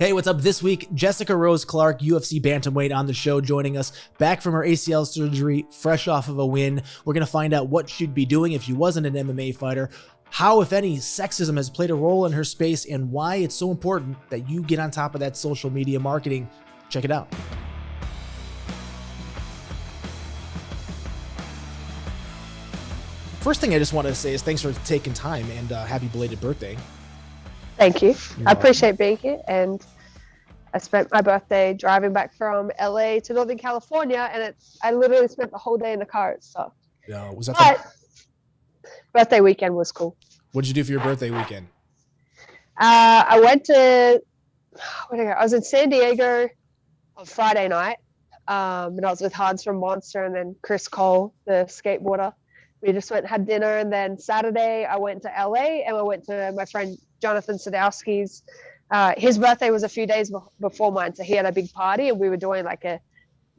Hey, what's up? This week, Jessica Rose Clark, UFC bantamweight, on the show, joining us back from her ACL surgery, fresh off of a win. We're going to find out what she'd be doing if she wasn't an MMA fighter, how, if any, sexism has played a role in her space, and why it's so important that you get on top of that social media marketing. Check it out. First thing I just wanted to say is thanks for taking time, and happy belated birthday. Thank you. You're I appreciate being here, and I spent my birthday driving back from LA to Northern California, and I literally spent the whole day in the car. So, was that birthday weekend was cool. What did you do for your birthday weekend? I went to I was in San Diego on Friday night, and I was with Hans from Monster, and then Chris Cole, the skateboarder. We just went and had dinner, and then Saturday I went to LA, and I went to my friend Jonathan Sadowski's. His birthday was a few days before mine, so he had a big party, and we were doing like a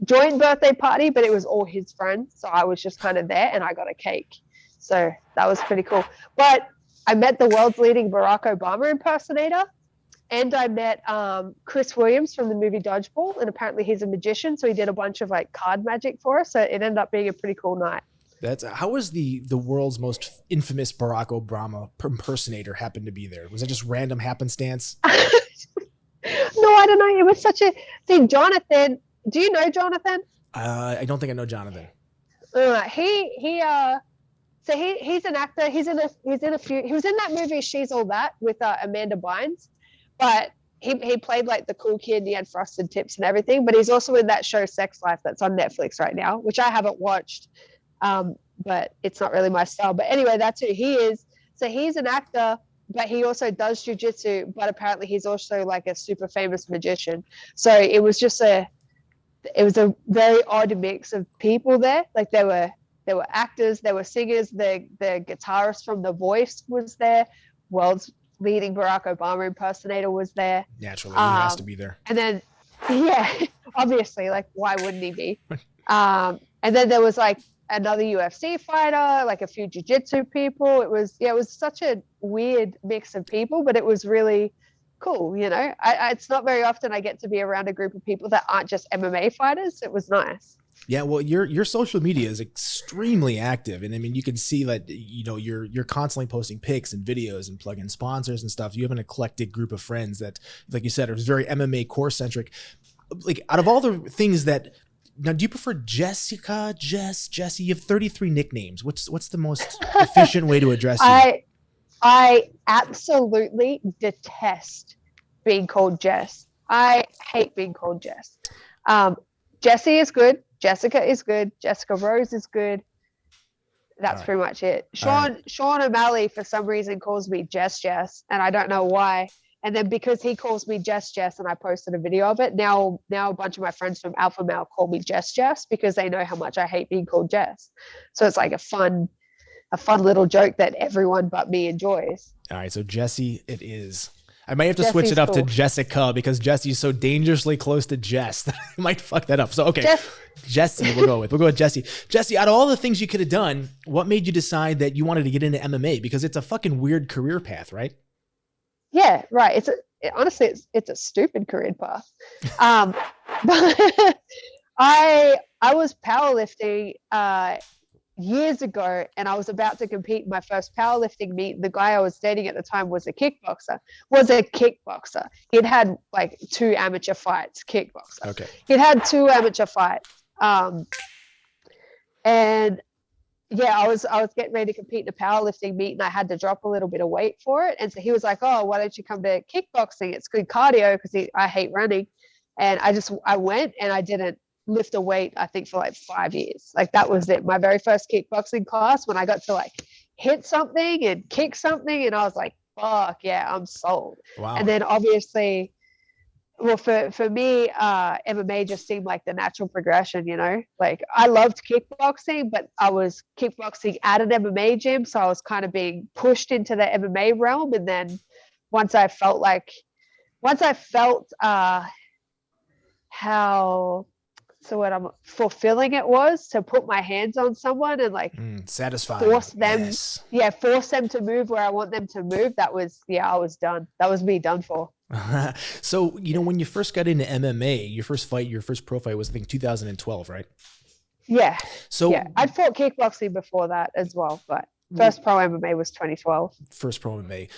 joint birthday party, but it was all his friends, so I was just kind of there, and I got a cake. So that was pretty cool. But I met the world's leading Barack Obama impersonator, and I met Chris Williams from the movie Dodgeball, and apparently he's a magician, so he did a bunch of like card magic for us, so it ended up being a pretty cool night. How was the world's most infamous Barack Obama impersonator happen to be there? Was it just random happenstance? No, I don't know. It was such a thing. Jonathan, do you know Jonathan? I don't think I know Jonathan. He's an actor. He was in that movie She's All That with Amanda Bynes, but he played like the cool kid. He had frosted tips and everything. But he's also in that show Sex Life that's on Netflix right now, which I haven't watched. But it's not really my style. But anyway, that's who he is. So he's an actor, but he also does jiu-jitsu, but apparently he's also like a super famous magician. So it was a very odd mix of people there. Like there were actors, there were singers, the guitarist from The Voice was there, world's leading Barack Obama impersonator was there. Naturally, he has to be there. And then, yeah, obviously, like why wouldn't he be? And then there was like another UFC fighter, like a few jiu-jitsu people. It was such a weird mix of people, but it was really cool. You know, it's not very often I get to be around a group of people that aren't just MMA fighters. It was nice. Yeah, well, your social media is extremely active, and I mean, you can see that you're constantly posting pics and videos and plugging sponsors and stuff. You have an eclectic group of friends that, like you said, are very MMA core centric. Like out of all the things that. Now, do you prefer Jessica, Jessie? You have 33 nicknames. What's the most efficient way to address you? I absolutely detest being called Jess. I hate being called Jess. Jessie is good. Jessica is good. Jessica Rose is good. That's pretty much it. Sean O'Malley, for some reason, calls me Jess, and I don't know why. And then because he calls me Jess, and I posted a video of it, now a bunch of my friends from Alpha Male call me Jess because they know how much I hate being called Jess. So it's like a fun little joke that everyone but me enjoys. All right, so Jessie it is. I might have to switch it up to Jessica because Jessie's so dangerously close to Jess that I might fuck that up. So okay, Jessie, we'll go with Jessie. Jessie, out of all the things you could have done, what made you decide that you wanted to get into MMA? Because it's a fucking weird career path, right? Yeah, right. Honestly, it's a stupid career path. But I was powerlifting years ago, and I was about to compete in my first powerlifting meet. The guy I was dating at the time was a kickboxer. He'd had like 2 amateur fights, kickboxer. Okay. He'd had 2 amateur fights. And yeah, I was getting ready to compete in a powerlifting meet, and I had to drop a little bit of weight for it. And so he was like, "Oh, why don't you come to kickboxing? It's good cardio," because I hate running. And I went, and I didn't lift a weight, I think, for like 5 years. Like that was it. My very first kickboxing class, when I got to like hit something and kick something, and I was like, "Fuck yeah, I'm sold." Wow. And then obviously, well, for me, MMA just seemed like the natural progression, you know? Like, I loved kickboxing, but I was kickboxing at an MMA gym, so I was kind of being pushed into the MMA realm. And then once I felt how what I'm fulfilling it was to put my hands on someone and like satisfying. Force them, yes. force them to move where I want them to move. That was, I was done. That was me done for. So, when you first got into MMA, your first pro fight was, I think, 2012, right? Yeah. So yeah, I'd fought kickboxing before that as well, but first pro MMA was 2012. First pro MMA.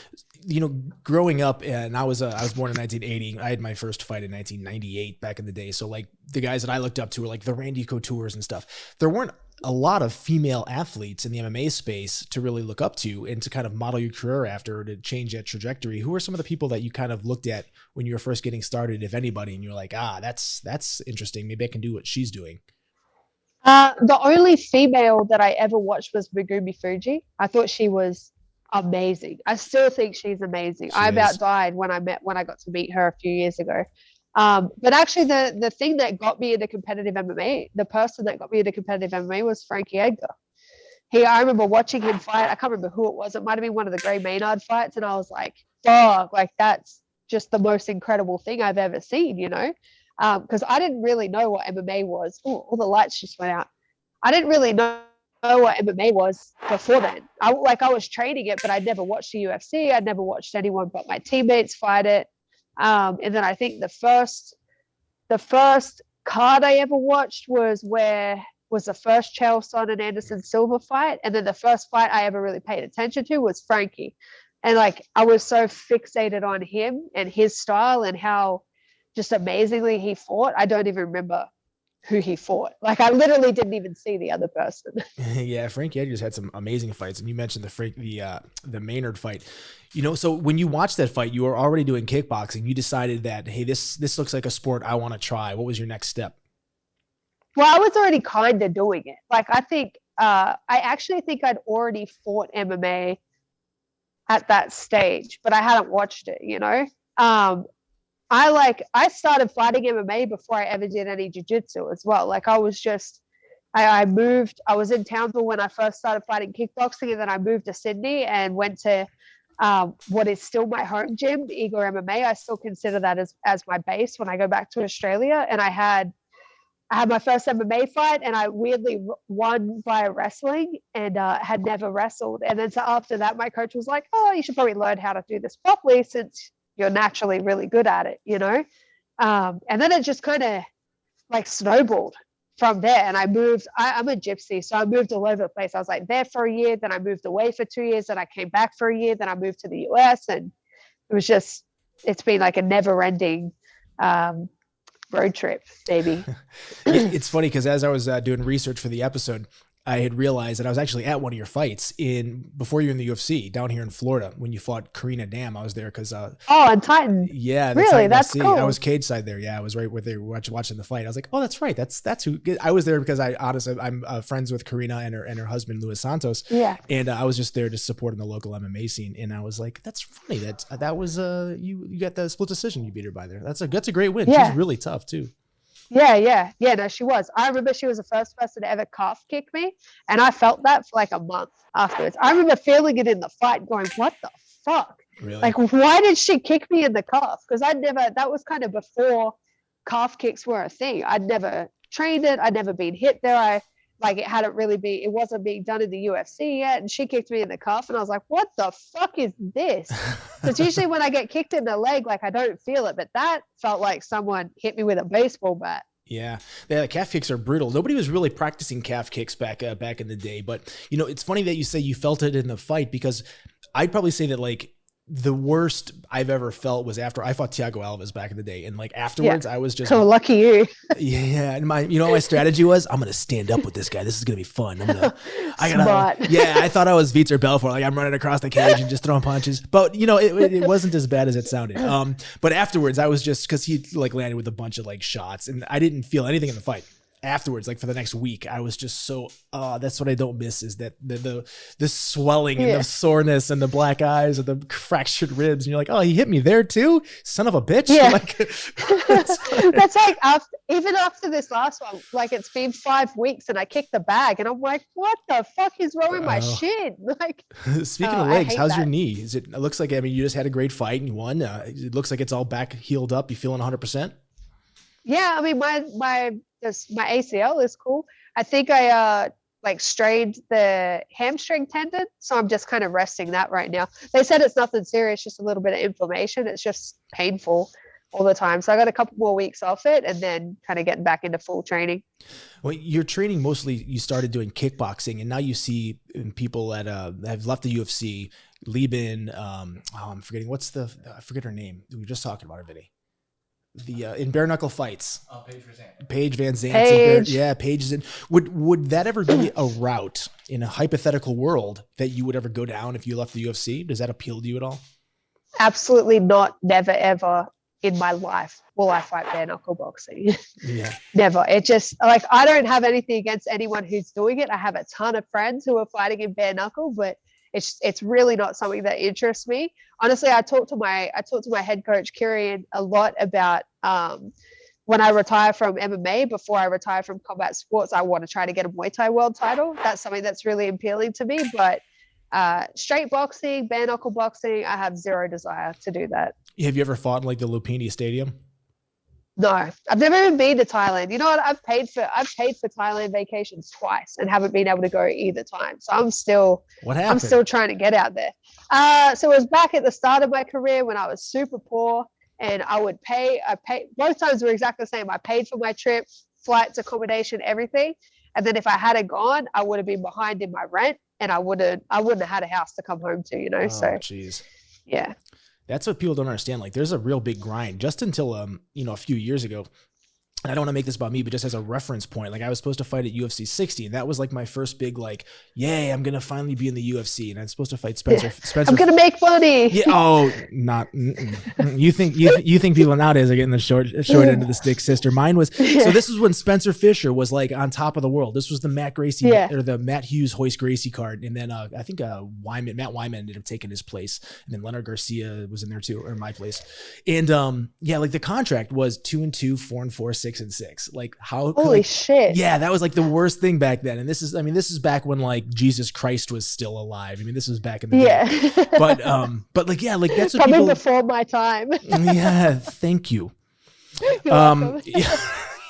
Growing up, and I was born in 1980. I had my first fight in 1998 back in the day. So like the guys that I looked up to were like the Randy Coutures and stuff. There weren't a lot of female athletes in the MMA space to really look up to and to kind of model your career after, to change that trajectory. Who are some of the people that you kind of looked at when you were first getting started, if anybody, and you're like, that's interesting. Maybe I can do what she's doing. The only female that I ever watched was Megumi Fuji. I thought she was amazing. I still think she's amazing. I about died when I got to meet her a few years ago. But actually the thing that got me into competitive MMA, the person that got me into competitive MMA was Frankie Edgar. I remember watching him fight. I can't remember who it was. It might have been one of the Gray Maynard fights. And I was like, fuck, like that's just the most incredible thing I've ever seen, because I didn't really know what MMA was. Oh, all the lights just went out. I didn't really know what MMA was before then. I was training it, but I'd never watched the UFC. I'd never watched anyone but my teammates fight it. And then I think the first card I ever watched was the first Chael Sonnen and Anderson Silva fight. And then the first fight I ever really paid attention to was Frankie. And like, I was so fixated on him and his style and how just amazingly he fought. I don't even remember who he fought. Like, I literally didn't even see the other person. Yeah, Frankie Edgar's had some amazing fights, and you mentioned the Maynard fight. So when you watched that fight, you were already doing kickboxing. You decided that, hey, this looks like a sport I want to try. What was your next step? Well, I was already kind of doing it. Like, I actually think I'd already fought MMA at that stage, but I hadn't watched it, I started fighting MMA before I ever did any jiu-jitsu as well. Like, I was just, I moved, I was in Townsville when I first started fighting kickboxing, and then I moved to Sydney and went to what is still my home gym, Eagle MMA. I still consider that as my base when I go back to Australia. And I had my first MMA fight, and I weirdly won via wrestling, and had never wrestled. And then so after that, my coach was like, oh, you should probably learn how to do this properly since you're naturally really good at it, and then it just kind of like snowballed from there. And I moved, I'm a gypsy, so I moved all over the place. I was like there for a year, then I moved away for 2 years, then I came back for a year, then I moved to the US, and it's been like a never ending road trip, baby. It's funny because as I was doing research for the episode, I had realized that I was actually at one of your fights before you were in the UFC down here in Florida when you fought Karina Dam. I was there because on Titan. Yeah, really, Titan that's FC. cool. I was cage side there. Yeah, I was right where they were watching the fight. I was like, oh, that's right. That's who. I was there because I'm friends with Karina and her husband Luis Santos. Yeah, and I was just there to support in the local MMA scene. And I was like, that's funny. That was you got the split decision. You beat her by there. That's a great win. Yeah. She's really tough too. Yeah. No, she was. I remember she was the first person to ever calf kick me, and I felt that for like a month afterwards. I remember feeling it in the fight, going, "What the fuck? Really? Like, why did she kick me in the calf?" Because that was kind of before calf kicks were a thing. I'd never trained it. I'd never been hit there. It wasn't being done in the UFC yet, and she kicked me in the calf, and I was like, what the fuck is this? Because usually when I get kicked in the leg, like, I don't feel it, but that felt like someone hit me with a baseball bat. Yeah, calf kicks are brutal. Nobody was really practicing calf kicks back in the day, but it's funny that you say you felt it in the fight, because I'd probably say that like the worst I've ever felt was after I fought Thiago Alves back in the day. And like afterwards, I was just, oh, lucky you. Yeah. And my strategy was, I'm going to stand up with this guy. This is going to be fun. I thought I was Vitor Belfort. Like, I'm running across the cage and just throwing punches, but it wasn't as bad as it sounded. But afterwards I was just, cause he like landed with a bunch of like shots, and I didn't feel anything in the fight. Afterwards, like for the next week, I was just so that's what I don't miss, is that the swelling and the soreness and the black eyes and the fractured ribs, and you're like, oh, he hit me there too, son of a bitch. Yeah. Like, that's like even after this last one, like it's been 5 weeks and I kicked the bag and I'm like, what the fuck is wrong with my shin? Like, speaking of legs, how's your knee? It looks like, you just had a great fight and you won. It looks like it's all back healed up. You feeling 100%? Yeah, I mean, because my ACL is cool. I think I like strained the hamstring tendon, so I'm just kind of resting that right now. They said it's nothing serious, just a little bit of inflammation. It's just painful all the time. So I got a couple more weeks off it and then kind of getting back into full training. Well, you're training mostly, you started doing kickboxing, and now you see people that have left the UFC, Lieben, I'm forgetting, I forget her name. We were just talking about her, Vinny. In bare knuckle fights. Oh, Paige Van Zandt. Paige is in. Would that ever be a route in a hypothetical world that you would ever go down if you left the UFC? Does that appeal to you at all? Absolutely not. Never, ever in my life will I fight bare knuckle boxing. Yeah. Never. It just, like, I don't have anything against anyone who's doing it. I have a ton of friends who are fighting in bare knuckle, but it's really not something that interests me. Honestly, I talked to my head coach Kieran a lot about when I retire from MMA, before I retire from combat sports, I want to try to get a Muay Thai world title. That's something that's really appealing to me. But straight boxing, bare knuckle boxing, I have zero desire to do that. Have you ever fought in like the Lupini Stadium? No, I've never even been to Thailand. You know what? I've paid for Thailand vacations twice and haven't been able to go either time. So I'm still trying to get out there. So it was back at the start of my career when I was super poor, and I paid both times were exactly the same. I paid for my trip, flights, accommodation, everything. And then if I had gone, I would have been behind in my rent, and I wouldn't have had a house to come home to, you know. Oh, so geez. Yeah. That's what people don't understand. Like, there's a real big grind just until, a few years ago. And I don't want to make this about me, but just as a reference point, like I was supposed to fight at UFC 60, and that was like my first big, like, yay, I'm going to finally be in the UFC. And I'm supposed to fight Spencer. I'm going to make money. Yeah. Oh, not, you think people nowadays are getting the short end of the stick, sister. Mine was, so this is when Spencer Fisher was like on top of the world. This was the Matt Gracie or the Matt Hughes Hoist Gracie card. And then I think Matt Wyman ended up taking his place. And then Leonard Garcia was in there too, or my place. And like the contract was 2-2, 4-4, 6-6. Like, how holy shit. Yeah, that was like the worst thing back then. And this is back when like Jesus Christ was still alive. I mean, this was back in the day. But that's what probably before my time. Yeah, thank you. Yeah,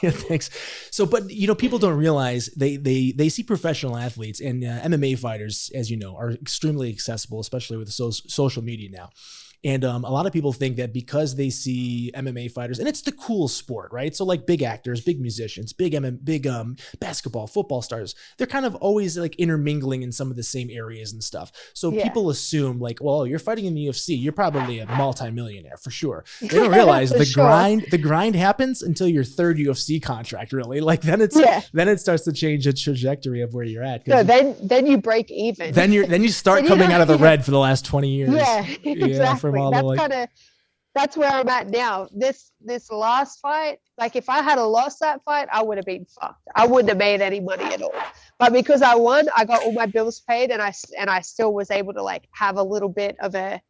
thanks. So, but people don't realize they see professional athletes and MMA fighters, as you know, are extremely accessible, especially with social media now. And a lot of people think that because they see MMA fighters, and it's the cool sport, right? So like big actors, big musicians, big basketball, football stars, they're kind of always like intermingling in some of the same areas and stuff. So people assume like, well, you're fighting in the UFC, you're probably a multimillionaire for sure. They don't realize the grind happens until your third UFC contract, really. Like then it starts to change the trajectory of where you're at. No, then you break even. Then you start coming out of the red for the last 20 years. Yeah, exactly. That's where I'm at now. This last fight, like if I had lost that fight, I would have been fucked. I wouldn't have made any money at all. But because I won, I got all my bills paid, and I still was able to like have a little bit of a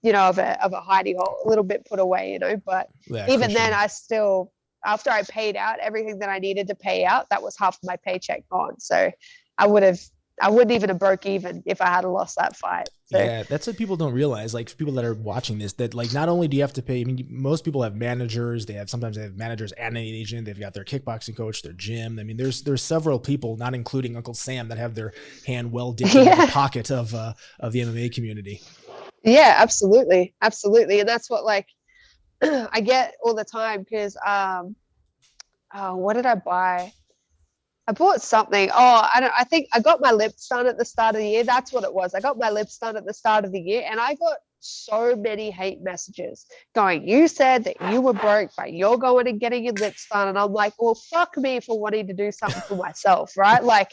hidey hole, a little bit put away, But even then, I still, after I paid out everything that I needed to pay out, that was half of my paycheck gone. So I wouldn't even have broke even if I had lost that fight. So. Yeah, that's what people don't realize. Like people that are watching this, that like not only do you have to pay, I mean, most people have managers. Sometimes they have managers and an agent. They've got their kickboxing coach, their gym. I mean, there's several people, not including Uncle Sam, that have their hand well dipped into the pocket of the MMA community. Yeah, absolutely, absolutely, and that's what like I get all the time because what did I buy? I bought something. I think I got my lips done at the start of the year. That's what it was. I got my lips done at the start of the year, and I got so many hate messages going, you said that you were broke, but you're going and getting your lips done. And I'm like, well, fuck me for wanting to do something for myself, right? Like,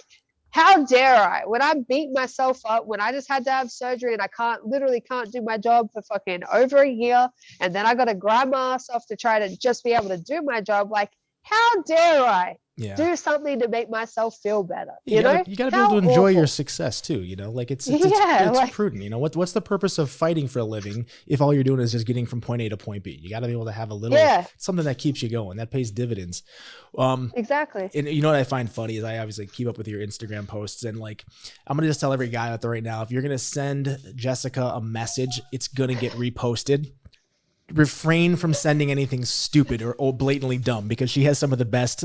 how dare I? When I beat myself up, when I just had to have surgery and I literally can't do my job for fucking over a year, and then I got to grind my ass off to try to just be able to do my job, like, how dare I do something to make myself feel better? You know, you got to be able to enjoy your success too. Like it's prudent. What's the purpose of fighting for a living if all you're doing is just getting from point A to point B? You got to be able to have a little something that keeps you going, that pays dividends. Exactly. And you know what I find funny is I obviously keep up with your Instagram posts, and like I'm gonna just tell every guy out there right now, if you're gonna send Jessica a message, it's gonna get reposted. refrain from sending anything stupid or blatantly dumb, because she has some of the best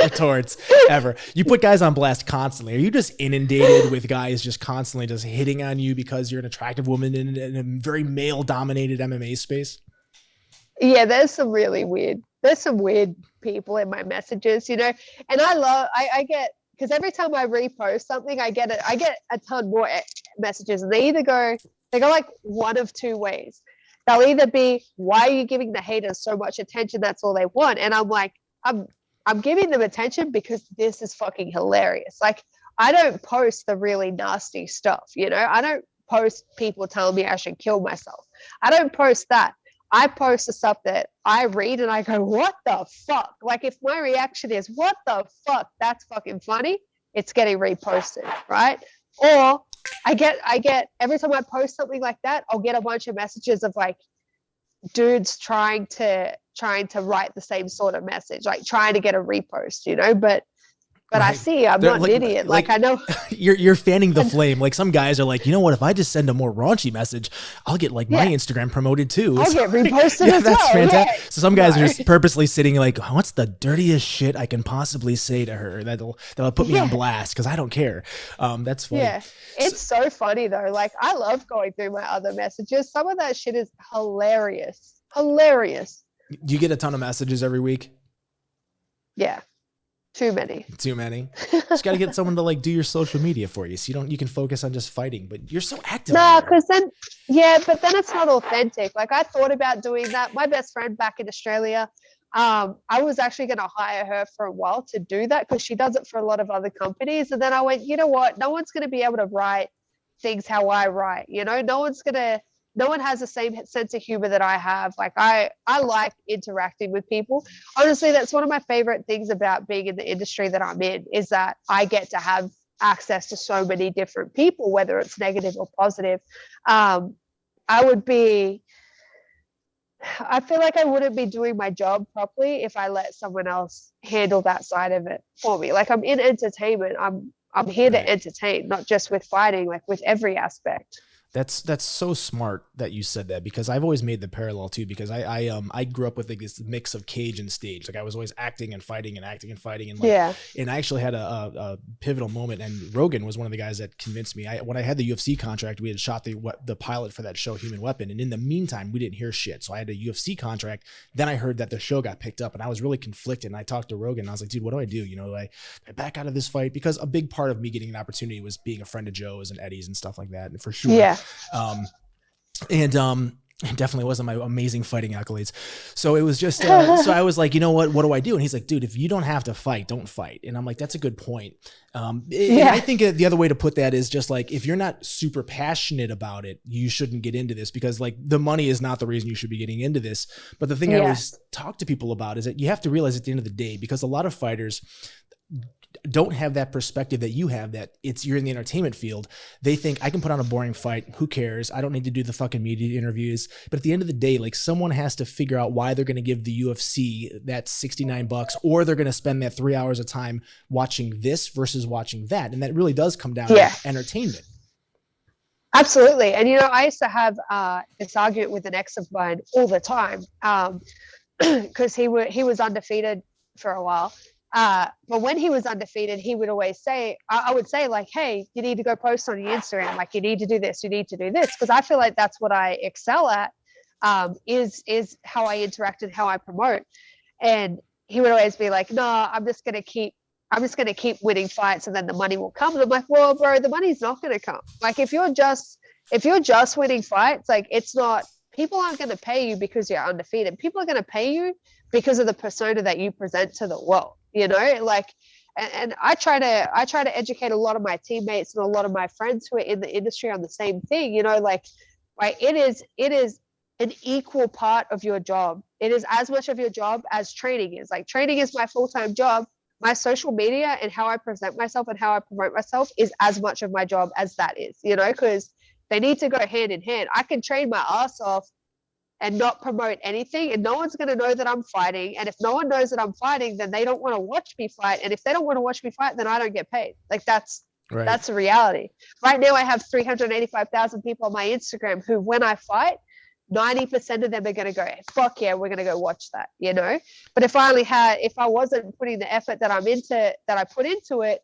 retorts ever. You put guys on blast constantly. Are you just inundated with guys just constantly just hitting on you because you're an attractive woman in a very male dominated MMA space? Yeah, there's some weird people in my messages, you know, and I get, because every time I repost something, I get a ton more messages, and they go like one of two ways. They'll either be, why are you giving the haters so much attention? That's all they want. And I'm like, I'm giving them attention because this is fucking hilarious. Like, I don't post the really nasty stuff, you know, I don't post people telling me I should kill myself. I don't post that. I post the stuff that I read and I go, what the fuck? Like, if my reaction is, what the fuck? That's fucking funny. It's getting reposted, right? Or I get every time I post something like that, I'll get a bunch of messages of like dudes trying to write the same sort of message, like trying to get a repost, you know, but right. I see I'm not an idiot. Like I know you're fanning the flame. Like, some guys are like, you know what, if I just send a more raunchy message, I'll get like my Instagram promoted too. I'll get reposted as that's well. fantastic. Yeah. So some guys are just purposely sitting like, what's the dirtiest shit I can possibly say to her that'll put me on blast, because I don't care. That's funny. Yeah, it's so funny though. Like, I love going through my other messages. Some of that shit is hilarious. Do you get a ton of messages every week? Yeah. Too many. Just got to get someone to like do your social media for you, so you can focus on just fighting. But you're so active. No, because then it's not authentic. Like, I thought about doing that. My best friend back in Australia, I was actually going to hire her for a while to do that, because she does it for a lot of other companies. And then I went, you know what? No one's going to be able to write things how I write. You know, no one has the same sense of humor that I have. Like, I like interacting with people. Honestly, that's one of my favorite things about being in the industry that I'm in, is that I get to have access to so many different people, whether it's negative or positive. I feel like I wouldn't be doing my job properly if I let someone else handle that side of it for me. Like, I'm in entertainment. I'm here to entertain, not just with fighting, like with every aspect. That's so smart that you said that, because I've always made the parallel too, because I grew up with like this mix of cage and stage. Like, I was always acting and fighting and acting and fighting, and and I actually had a pivotal moment, and Rogan was one of the guys that convinced me. When I had the UFC contract, we had shot the pilot for that show, Human Weapon, and in the meantime we didn't hear shit. So I had a UFC contract. Then I heard that the show got picked up, and I was really conflicted. And I talked to Rogan, and I was like, dude, what do I do? You know, I back out of this fight, because a big part of me getting an opportunity was being a friend of Joe's and Eddie's and stuff like that, and for sure. Yeah. It definitely wasn't my amazing fighting accolades. So it was just, so I was like, you know what do I do? And he's like, dude, if you don't have to fight, don't fight. And I'm like, that's a good point. And I think the other way to put that is just like, if you're not super passionate about it, you shouldn't get into this, because like the money is not the reason you should be getting into this. But the thing I always talk to people about is that you have to realize at the end of the day, because a lot of fighters don't have that perspective that you have, that you're in the entertainment field. They think, I can put on a boring fight. Who cares? I don't need to do the fucking media interviews. But at the end of the day, like, someone has to figure out why they're going to give the UFC that $69, or they're going to spend that 3 hours of time watching this versus watching that. And that really does come down to entertainment. Absolutely. And, you know, I used to have this argument with an ex of mine all the time, because he was undefeated for a while. But when he was undefeated, he would always say, I would say like, hey, you need to go post on your Instagram. Like, you need to do this, you need to do this. Cause I feel like that's what I excel at, is how I interact and how I promote. And he would always be like, no, I'm just going to keep winning fights, and then the money will come. And I'm like, well, bro, the money's not going to come. Like, if you're just winning fights, like, people aren't going to pay you because you're undefeated. People are going to pay you because of the persona that you present to the world, you know, like, and I try to educate a lot of my teammates and a lot of my friends who are in the industry on the same thing, you know, like, right. It is an equal part of your job. It is as much of your job as training is. Like, training is my full-time job. My social media and how I present myself and how I promote myself is as much of my job as that is, you know, because they need to go hand in hand. I can train my ass off and not promote anything, and no one's going to know that I'm fighting. And if no one knows that I'm fighting, then they don't want to watch me fight. And if they don't want to watch me fight, then I don't get paid. Like, that's the reality. Right now, I have 385,000 people on my Instagram who, when I fight, 90% of them are going to go, fuck yeah, we're going to go watch that, you know? But if I wasn't putting the effort that I put into it,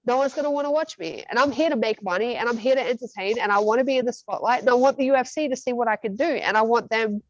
no one's going to want to watch me. And I'm here to make money, and I'm here to entertain, and I want to be in the spotlight, and I want the UFC to see what I can do. And I want them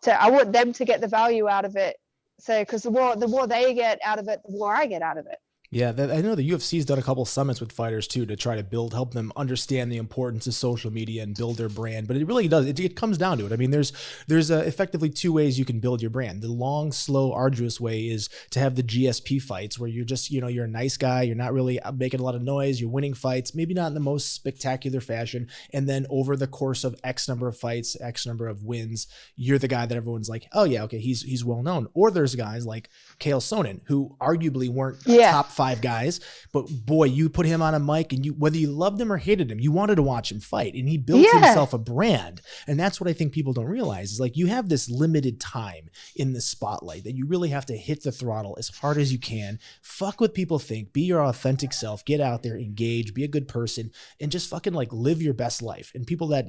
to get the value out of it. So, because the more they get out of it, the more I get out of it. Yeah, I know the UFC's done a couple summits with fighters too to try to help them understand the importance of social media and build their brand. But it really does. It comes down to it. I mean, there's effectively two ways you can build your brand. The long, slow, arduous way is to have the GSP fights where you're just, you're a nice guy. You're not really making a lot of noise. You're winning fights, maybe not in the most spectacular fashion. And then over the course of X number of fights, X number of wins, you're the guy that everyone's like, oh yeah, okay, he's well known. Or there's guys like Chael Sonnen who arguably weren't top 5 guys, but boy, you put him on a mic and whether you loved him or hated him, you wanted to watch him fight, and he built himself a brand. And that's what I think people don't realize is like, you have this limited time in the spotlight that you really have to hit the throttle as hard as you can. Fuck what people think, be your authentic self, get out there, engage, be a good person, and just fucking like live your best life. And people that,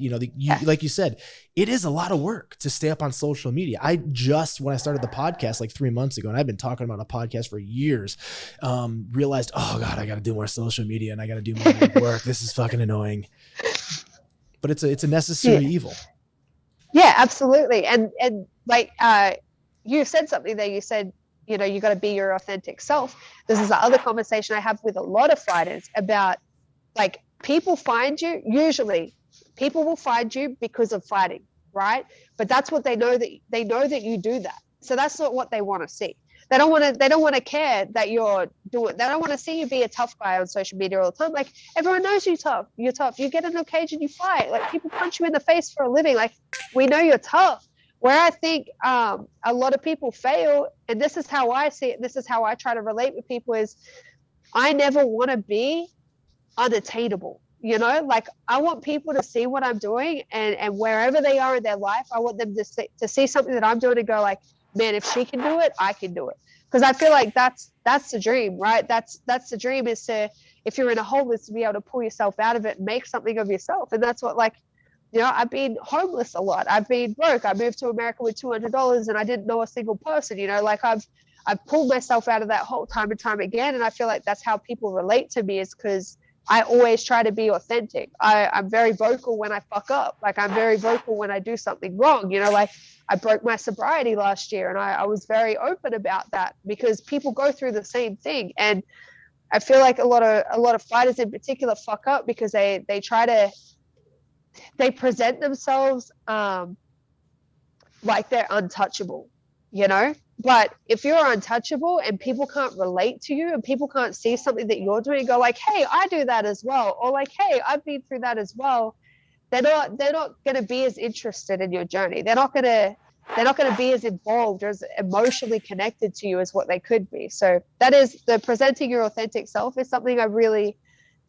like you said, it is a lot of work to stay up on social media. When I started the podcast like 3 months ago, and I've been talking about a podcast for years, realized, oh God, I got to do more social media and I got to do more work. This is fucking annoying, but it's a necessary evil. Yeah, absolutely. And like, you said something there. You said, you got to be your authentic self. This is the other conversation I have with a lot of fighters about, like, usually people will find you because of fighting, right? But that's what they know that you do that. So that's not what they want to see. They don't want to care that you're doing. They don't want to see you be a tough guy on social media all the time. Like, everyone knows you're tough. You're tough. You get in a cage and you fight. Like, people punch you in the face for a living. Like, we know you're tough. Where I think a lot of people fail, and this is how I see it, this is how I try to relate with people, is I never want to be unattainable. Like, I want people to see what I'm doing, and wherever they are in their life, I want them to see something that I'm doing and go like, man, if she can do it, I can do it. Because I feel like that's the dream, right? That's the dream, is to, if you're in a hole, is to be able to pull yourself out of it and make something of yourself. And that's what, like, I've been homeless a lot. I've been broke. I moved to America with $200 and I didn't know a single person. Like, I've pulled myself out of that hole time and time again. And I feel like that's how people relate to me, is because I always try to be authentic. I'm very vocal when I fuck up. Like, I'm very vocal when I do something wrong. Like, I broke my sobriety last year, and I was very open about that, because people go through the same thing. And I feel like a lot of fighters in particular fuck up because they present themselves like they're untouchable, But if you're untouchable and people can't relate to you and people can't see something that you're doing and go like, hey, I do that as well, or like, hey, I've been through that as well, they're not going to be as interested in your journey. They're not going to be as involved or as emotionally connected to you as what they could be. So that is the presenting your authentic self is something I really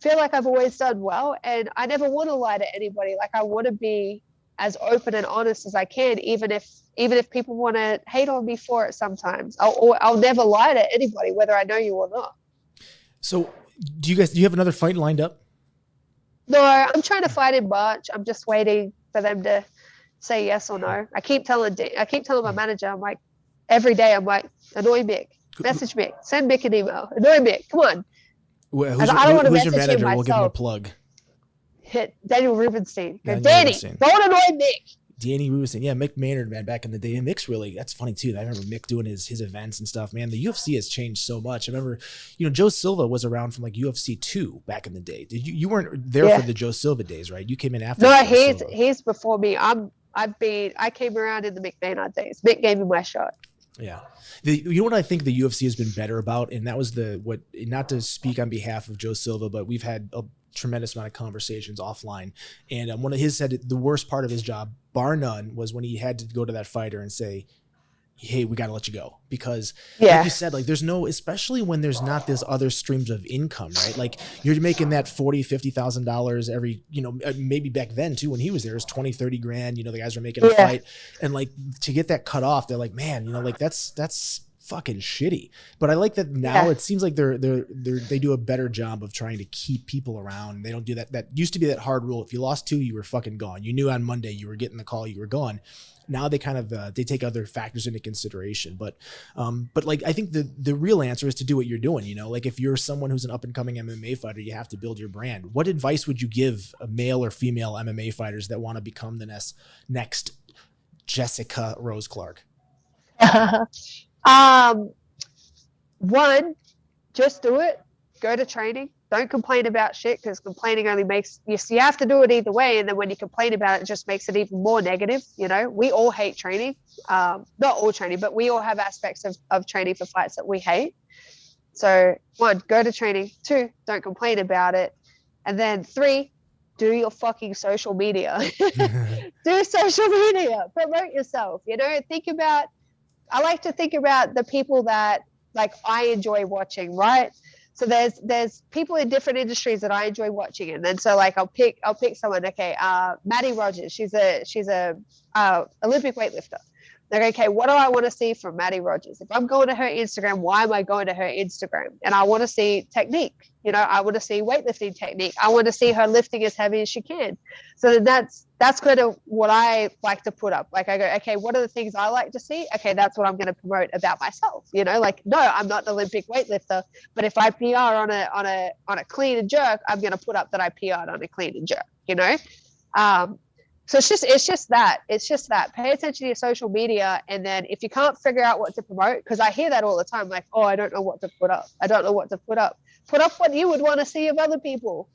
feel like I've always done well. And I never want to lie to anybody. Like, I want to be as open and honest as I can, even if people want to hate on me for it sometimes. I'll never lie to anybody, whether I know you or not. So do you have another fight lined up? No, I'm trying to fight in March. I'm just waiting for them to say yes or no. I keep telling my manager, I'm like, every day, I'm like, annoy Mick, message Mick, send Mick an email, annoy Mick, come on. Who's your manager? We'll give him a plug. Hit Daniel Rubenstein. Danny, don't annoy Mick. Danny Rubenstein. Yeah, Mick Maynard, man, back in the day. And Mick's really, that's funny too. I remember Mick doing his events and stuff, man. The UFC has changed so much. I remember, Joe Silva was around from like UFC 2 back in the day. You weren't there for the Joe Silva days, right? You came in after. No, he's before me. I came around in the Mick Maynard days. Mick gave me my shot. Yeah. You know what I think the UFC has been better about? And that was not to speak on behalf of Joe Silva, but we've had a tremendous amount of conversations offline. And one of his said the worst part of his job, bar none, was when he had to go to that fighter and say, hey, we got to let you go. Because like you said, like there's no, especially when there's not this other streams of income, right? Like you're making that $40,000, $50,000 every, maybe back then too, when he was there, it was 20, 30 grand, the guys were making a fight, and like to get that cut off, they're like, man, like that's fucking shitty. But I like that now. It seems like they do a better job of trying to keep people around. They don't do that. That used to be that hard rule. If you lost 2, you were fucking gone. You knew on Monday you were getting the call, you were gone. Now they kind of they take other factors into consideration. But like I think the real answer is to do what you're doing. You know, like if you're someone who's an up and coming MMA fighter, you have to build your brand. What advice would you give a male or female MMA fighters that want to become the next Jessica Rose Clark? One, just do it. Go to training. Don't complain about shit, because complaining only makes you have to do it either way. And then when you complain about it, it just makes it even more negative. You know, we all hate training. Not all training, but we all have aspects of training for fights that we hate. So 1, go to training. 2, don't complain about it. And then 3, do your fucking social media. Do social media. Promote yourself. You know, I like to think about the people that like I enjoy watching, right? So there's people in different industries that I enjoy watching, and then so like I'll pick someone. Okay, Maddie Rogers. She's a Olympic weightlifter. Like, okay, what do I want to see from Maddie Rogers? If I'm going to her Instagram, why am I going to her Instagram? And I want to see technique. You know, I want to see weightlifting technique. I want to see her lifting as heavy as she can. So then that's kind of what I like to put up. Like I go, okay, what are the things I like to see? Okay, that's what I'm going to promote about myself. You know, like, no, I'm not an Olympic weightlifter, but if I PR on a clean and jerk, I'm going to put up that I PR'd on a clean and jerk. You know, so it's just that. Pay attention to your social media, and then if you can't figure out what to promote, because I hear that all the time, like, oh, I don't know what to put up. Put up what you would want to see of other people.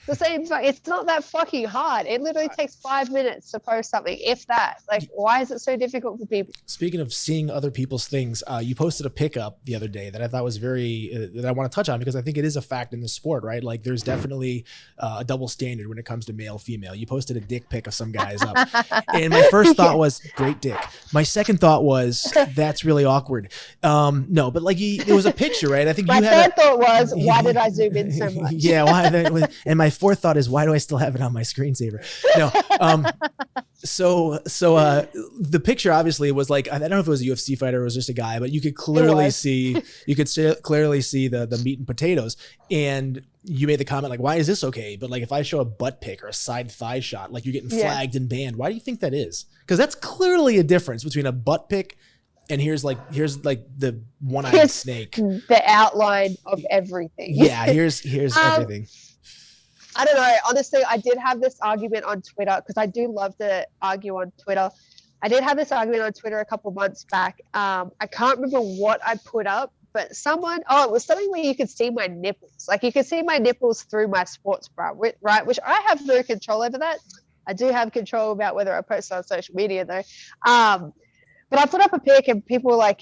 The same, it's not that fucking hard. It literally takes 5 minutes to post something, if that. Like, why is it so difficult for people? Speaking of seeing other people's things, you posted a pickup the other day that I thought was very that I want to touch on, because I think it is a fact in the sport, right? Like, there's definitely a double standard when it comes to male female. You posted a dick pic of some guys up, and my first thought was great dick. My second thought was that's really awkward. No, but like it was a picture, right? I think my third thought was, why did I zoom in so much? Yeah, and my fourth thought is, why do I still have it on my screensaver? No. So the picture obviously was like, I don't know if it was a UFC fighter or it was just a guy, but you could clearly see the meat and potatoes. And you made the comment like, why is this okay? But like, if I show a butt pic or a side thigh shot, like you're getting flagged and banned. Why do you think that is? Because that's clearly a difference between a butt pic and here's like the one-eyed snake. The outline of everything. Yeah, here's everything. I don't know. Honestly, I did have this argument on Twitter, because I do love to argue on Twitter. I did have this argument on Twitter a couple months back. I can't remember what I put up, but it was something where you could see my nipples. Like, you could see my nipples through my sports bra, right? Which I have no control over that. I do have control about whether I post on social media, though. But I put up a pic and people were like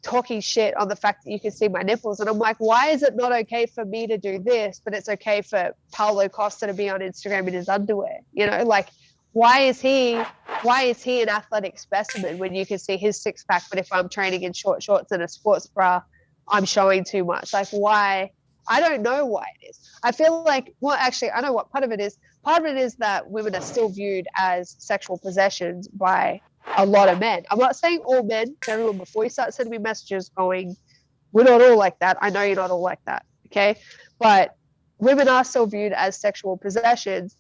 talking shit on the fact that you can see my nipples. And I'm like, why is it not okay for me to do this, but it's okay for Paulo Costa to be on Instagram in his underwear? You know, like, why is he an athletic specimen when you can see his six pack, but if I'm training in short shorts and a sports bra, I'm showing too much? Like, why? I don't know why it is. I feel like, well, actually, I know what part of it is. Part of it is that women are still viewed as sexual possessions by a lot of men. I'm not saying all men. Everyone, before you start sending me messages going, we're not all like that. I know you're not all like that. Okay. But women are still viewed as sexual possessions,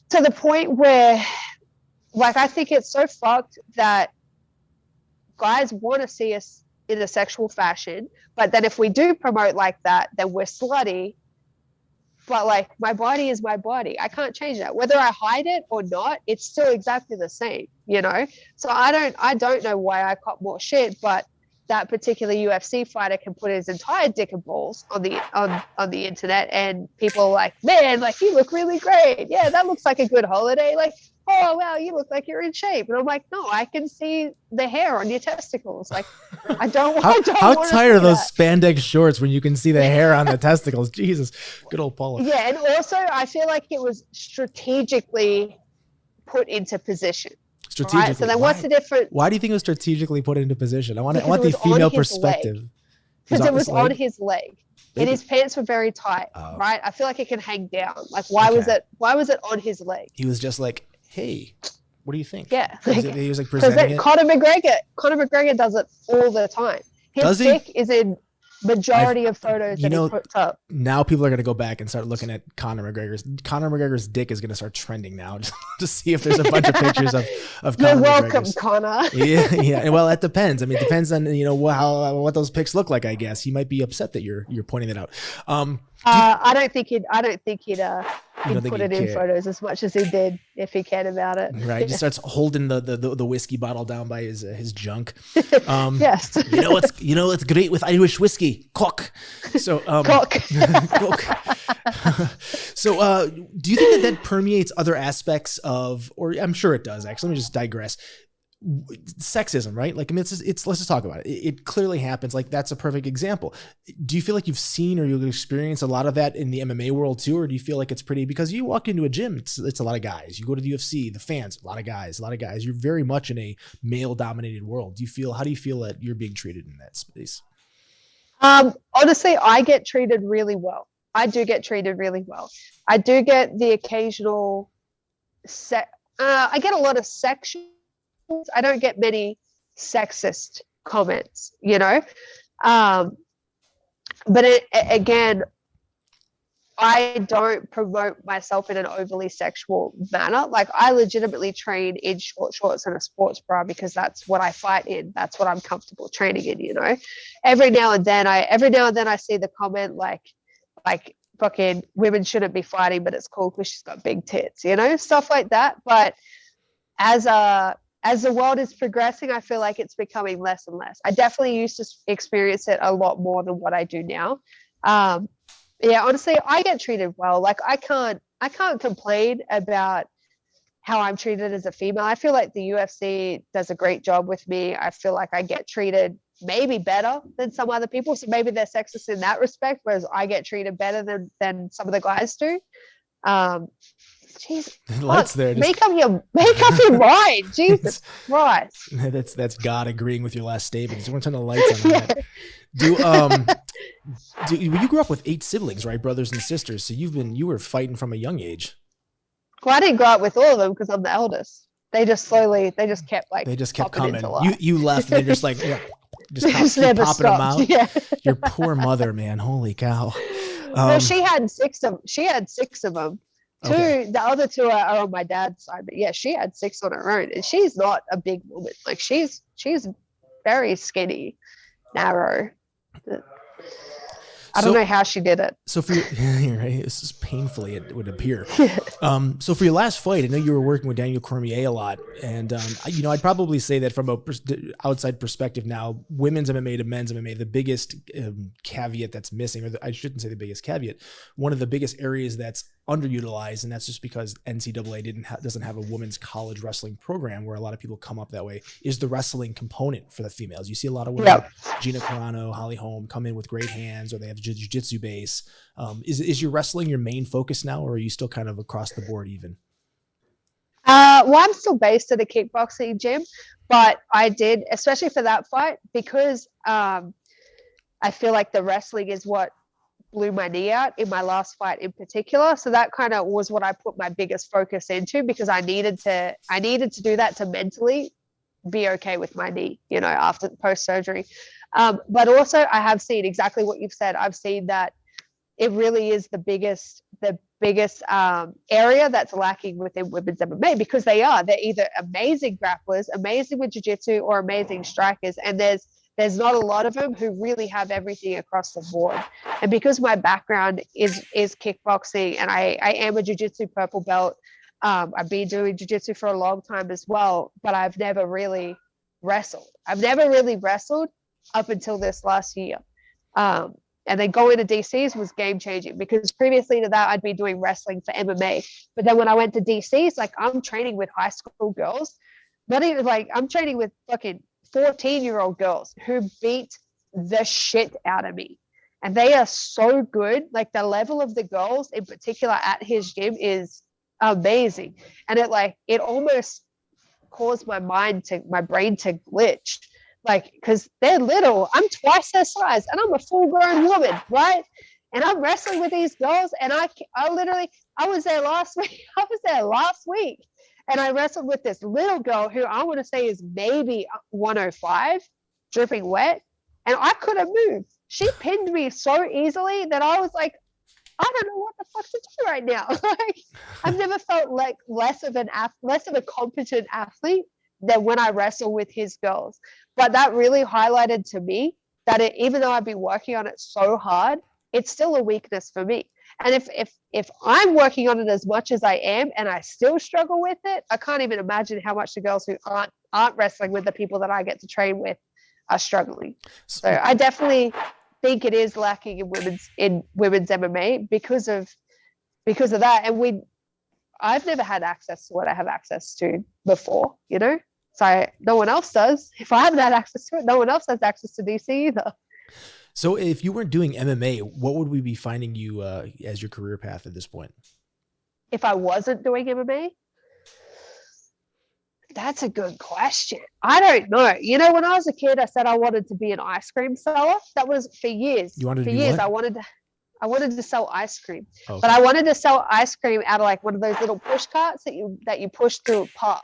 to the point where, like, I think it's so fucked that guys want to see us in a sexual fashion, but then if we do promote like that, then we're slutty. But like, my body is my body. I can't change that. Whether I hide it or not, it's still exactly the same, you know? So I don't know why I caught more shit, but that particular UFC fighter can put his entire dick and balls on the internet, and people are like, man, like, you look really great. Yeah, that looks like a good holiday. Like, oh, wow, you look like you're in shape. And I'm like, no, I can see the hair on your testicles. Like, I don't How tight are those spandex shorts when you can see the hair on the testicles? Jesus, good old Paula. Yeah, and also I feel like it was strategically put into position. Strategically. Right? So then what's the difference? Why do you think it was strategically put into position? I want the female perspective. Because it was on his leg. And his pants were very tight, right? I feel like it can hang down. Like, why was it on his leg? He was just like, hey, what do you think? Yeah. He was like presenting it. Conor McGregor does it all the time. His Does he? dick is in majority of photos that he puts up. Now people are going to go back and start looking at Conor McGregor's dick is going to start trending now just to see if there's a bunch of pictures of You're Conor welcome, McGregor's. Connor. Yeah. Well, that depends. I mean, it depends on what those pics look like. I guess he might be upset that you're pointing it out. I don't think he'd put it in care. photos as much as he did if he cared about it. Right, he just starts holding the whiskey bottle down by his junk. Yes. You know what's great with Irish whiskey? Cock. So Cock. cock. So do you think that permeates other aspects of, or I'm sure it does actually, let me just digress. Sexism, right? Like, I mean, it's let's just talk about it. It clearly happens. Like, that's a perfect example. Do you feel like you've seen or you've experienced a lot of that in the MMA world too? Or do you feel like it's pretty, because you walk into a gym, it's a lot of guys. You go to the UFC, the fans, a lot of guys. You're very much in a male dominated world. How do you feel that you're being treated in that space? Honestly, I get treated really well. I do get treated really well. I do get the occasional I get a lot of sexual. I don't get many sexist comments, but again, I don't promote myself in an overly sexual manner. Like, I legitimately train in short shorts and a sports bra because that's what I fight in. That's what I'm comfortable training in. Every now and then I see the comment like fucking women shouldn't be fighting, but it's cool because she's got big tits, stuff like that. But as the world is progressing, I feel like it's becoming less and less. I definitely used to experience it a lot more than what I do now. Yeah, honestly, I get treated well. Like, I can't complain about how I'm treated as a female. I feel like the UFC does a great job with me. I feel like I get treated maybe better than some other people. So maybe they're sexist in that respect, whereas I get treated better than some of the guys do. Jeez, Lights there. Make up your mind. Jesus Christ. That's God agreeing with your last statement. You want to turn the lights on that. You grew up with 8 siblings, right? Brothers and sisters. So you were fighting from a young age. Well, I didn't grow up with all of them because I'm the eldest. They just kept coming. You left and they're just like, yeah, just keep popping stopped. Them out. Yeah. Your poor mother, man. Holy cow. Well, she had 6 of them. The other 2 are on my dad's side, but yeah, she had 6 on her own, and she's not a big woman. Like, she's very skinny, narrow. I don't know how she did it. So for right, this is painfully, it would appear. So for your last fight, I know you were working with Daniel Cormier a lot, and I'd probably say that from a outside perspective now, women's MMA to men's MMA, the biggest caveat that's missing, or I shouldn't say the biggest caveat, one of the biggest areas that's underutilized, and that's just because NCAA doesn't have a women's college wrestling program where a lot of people come up that way, is the wrestling component for the females. You see a lot of women, Gina Carano, Holly Holm, come in with great hands, or they have jiu-jitsu base. Is your wrestling your main focus now, or are you still kind of across the board even? Well, I'm still based at a kickboxing gym, but I did, especially for that fight, because I feel like the wrestling is what blew my knee out in my last fight in particular. So that kind of was what I put my biggest focus into, because I needed to do that to mentally be okay with my knee, after post-surgery. But also I have seen exactly what you've said. I've seen that it really is the biggest area that's lacking within women's MMA, because they're either amazing grapplers, amazing with jiu-jitsu, or amazing strikers. And there's not a lot of them who really have everything across the board. And because my background is kickboxing, and I am a jiu-jitsu purple belt, I've been doing jiu-jitsu for a long time as well, but I've never really wrestled. Up until this last year. And then going to DCs was game changing, because previously to that, I'd been doing wrestling for MMA. But then when I went to DCs, like, I'm training with high school girls, not even I'm training with fucking 14-year-old girls who beat the shit out of me. And they are so good. Like, the level of the girls in particular at his gym is amazing. And it almost caused my brain to glitch. Like, because they're little, I'm twice their size, and I'm a full-grown woman, right? And I'm wrestling with these girls, and I was there last week, and I wrestled with this little girl who I want to say is maybe 105, dripping wet, and I couldn't move. She pinned me so easily that I was like, I don't know what the fuck to do right now. Like, I've never felt like less of a competent athlete than when I wrestle with his girls. But that really highlighted to me that even though I've been working on it so hard, it's still a weakness for me. And if I'm working on it as much as I am and I still struggle with it, I can't even imagine how much the girls who aren't wrestling with the people that I get to train with are struggling. So I definitely think it is lacking in women's MMA because of that. And I've never had access to what I have access to before, So no one else does. If I haven't had access to it, no one else has access to DC either. So if you weren't doing MMA, what would we be finding you as your career path at this point? If I wasn't doing MMA, that's a good question. I don't know. When I was a kid, I said I wanted to be an ice cream seller. That was for years. You wanted to be years, what? I wanted to sell ice cream, okay. But I wanted to sell ice cream out of like one of those little push carts that you push through a park.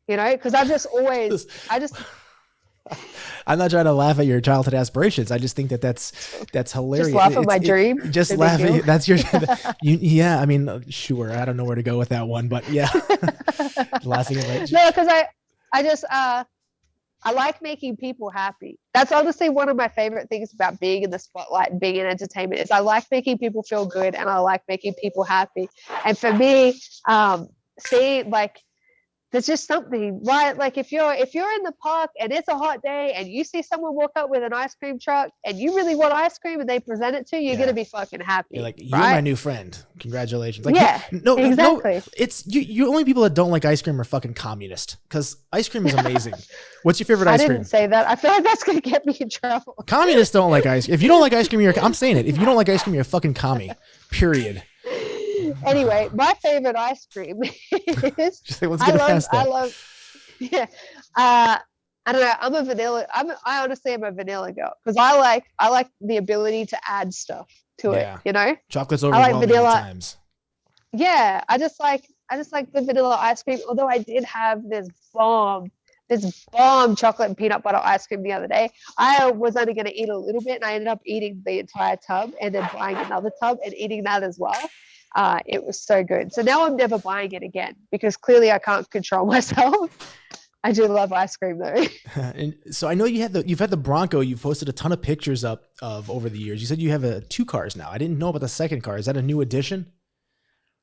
Because I'm not trying to laugh at your childhood aspirations. I just think that's hilarious. Just laugh at my dream. Just laugh at that's your. Yeah, I mean, sure. I don't know where to go with that one, but yeah, laughing at my. No, because I like making people happy. That's honestly one of my favorite things about being in the spotlight and being in entertainment is I like making people feel good and I like making people happy. And for me, seeing like. There's just something, right? Like if you're in the park and it's a hot day and you see someone walk up with an ice cream truck and you really want ice cream and they present it to you, you're gonna be fucking happy. You're like, you're my new friend. Congratulations. Like, yeah, no, exactly. No, it's you. Only people that don't like ice cream are fucking communist because ice cream is amazing. What's your favorite ice cream? I didn't say that. I feel like that's gonna get me in trouble. Communists don't like ice cream. If you don't like ice cream, I'm saying it. If you don't like ice cream, you're a fucking commie. Period. Anyway, my favorite ice cream is. Just like, let's get past that. Yeah. I don't know. I honestly am a vanilla girl because I like the ability to add stuff to it. Chocolate's overwhelming at times. Yeah, I just like the vanilla ice cream. Although I did have this bomb chocolate and peanut butter ice cream the other day. I was only going to eat a little bit, and I ended up eating the entire tub, and then buying another tub and eating that as well. It was so good. So now I'm never buying it again because clearly I can't control myself. I do love ice cream though. And so I know you've had the Bronco. You've posted a ton of pictures up of over the years. You said you have 2 cars now. I didn't know about the second car. Is that a new addition?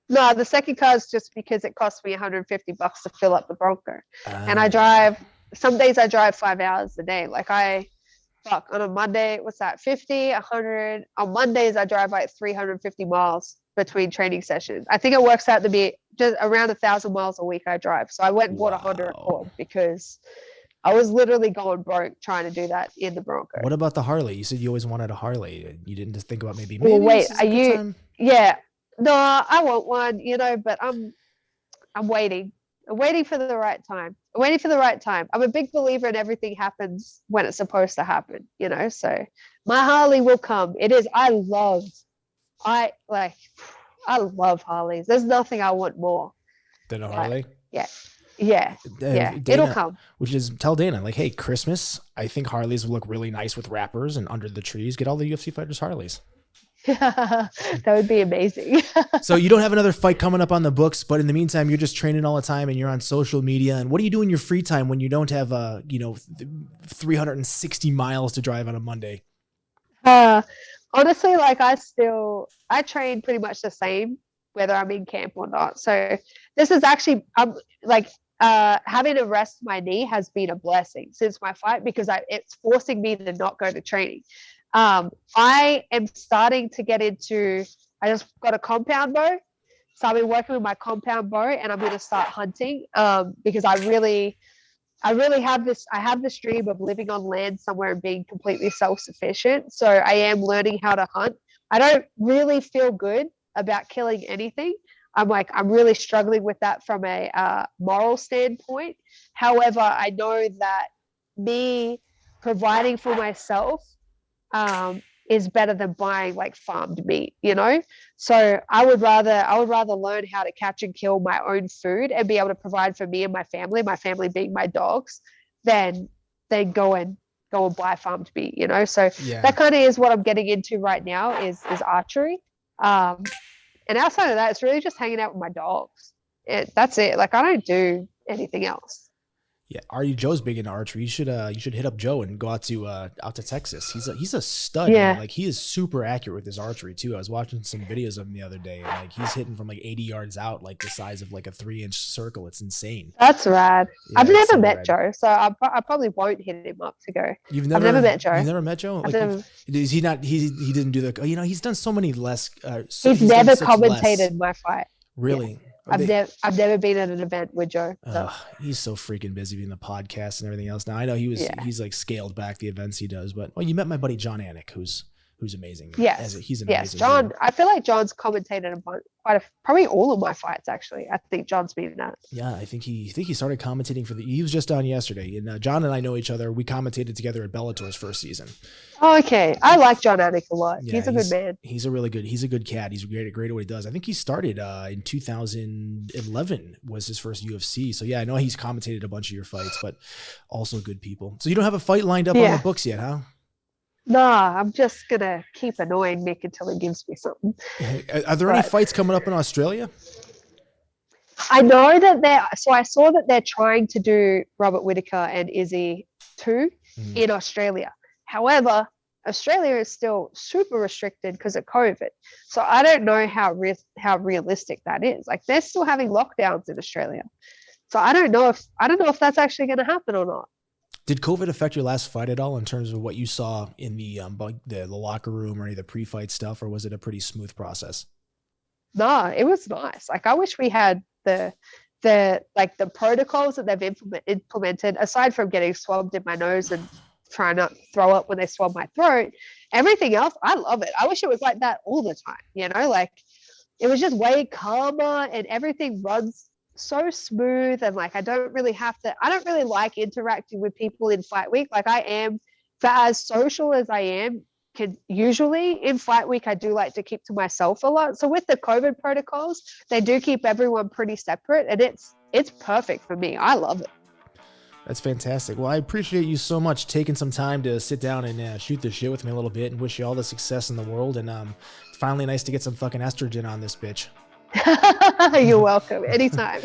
No, the second car is just because it cost me $150 to fill up the Bronco. And some days I drive 5 hours a day. Like on a Monday, what's that? 50, 100. On Mondays, I drive like 350 miles between training sessions. I think it works out to be just around 1,000 miles a week I drive. So I went and bought a Honda Accord because I was literally going broke trying to do that in the Bronco. What about the Harley? You said you always wanted a Harley. You didn't just think about maybe well, wait, are you? Yeah, no, I want one, but I'm waiting. I'm waiting for the right time. I'm a big believer in everything happens when it's supposed to happen, so my Harley will come. It is. I love Harleys. There's nothing I want more than a Harley. Yeah. Dana, it'll come. Which is tell Dana, like, hey, Christmas, I think Harleys will look really nice with wrappers and under the trees. Get all the UFC fighters Harleys. That would be amazing. So you don't have another fight coming up on the books, but in the meantime, you're just training all the time and you're on social media. And what do you do in your free time when you don't have 360 miles to drive on a Monday? Honestly, like I train pretty much the same whether I'm in camp or not. So this is actually having to rest my knee has been a blessing since my fight because it's forcing me to not go to training. I am starting to get into, I just got a compound bow. So I've been working with my compound bow and I'm going to start hunting because I have this dream of living on land somewhere and being completely self-sufficient. So I am learning how to hunt. I don't really feel good about killing anything. I'm really struggling with that from a moral standpoint. However, I know that me providing for myself is better than buying like farmed meat, So I would rather learn how to catch and kill my own food and be able to provide for me and my family being my dogs, than go and go and buy a farm to be, so Yeah. that kind of is what I'm getting into right now is archery. And outside of that, it's really just hanging out with my dogs. That's it. Like I don't do anything else. Yeah, Joe's big into archery. You should hit up Joe and go out to Texas. He's a stud, Yeah. man. Like he is super accurate with his archery too. I was watching some videos of him the other day, and like he's hitting from like 80 yards out, like the size of like a 3-inch circle. It's insane. That's rad. Yeah, I've it's never so met rad. Joe, so I probably won't hit him up to go. I've never met Joe. You've never met Joe? Like, is he not? He didn't do the. He's done so many less. He's never commentated my fight. Really? Yeah. I've never been at an event with Joe. So. He's so freaking busy being the podcast and everything else. Now I know he's like scaled back the events he does, but you met my buddy Jon Anik, who's amazing. Yes, he's an yes. amazing Jon, dude. I feel like John's commentated probably all of my fights actually. I think John's been in that. Yeah, I think he started commentating he was just on yesterday, and Jon and I know each other. We commentated together at Bellator's first season. Oh, okay, I like Jon Anik a lot. Yeah, he's a good man. He's a good cat. He's great at what he does. I think he started in 2011 was his first UFC. So yeah, I know he's commentated a bunch of your fights, but also good people. So you don't have a fight lined up on the books yet, huh? Nah, I'm just gonna keep annoying Nick until he gives me something. Are there any fights coming up in Australia? I know that I saw that they're trying to do Robert Whittaker and Izzy too in Australia. However, Australia is still super restricted because of COVID. So I don't know how realistic that is. Like they're still having lockdowns in Australia. So I don't know if that's actually going to happen or not. Did COVID affect your last fight at all in terms of what you saw in the locker room or any of the pre-fight stuff, or was it a pretty smooth process? No, it was nice. Like I wish we had the protocols that they've implemented, aside from getting swabbed in my nose and trying not to throw up when they swab my throat. Everything else, I love it. I wish it was like that all the time. Like it was just way calmer and everything runs so smooth, and like I don't really like interacting with people in fight week. Like I am, for as social as I am, usually in fight week I do like to keep to myself a lot. So with the COVID protocols, they do keep everyone pretty separate, and it's perfect for me. I love it. That's fantastic. Well, I appreciate you so much taking some time to sit down and shoot the shit with me a little bit, and wish you all the success in the world. And finally nice to get some fucking estrogen on this bitch. You're welcome. Anytime.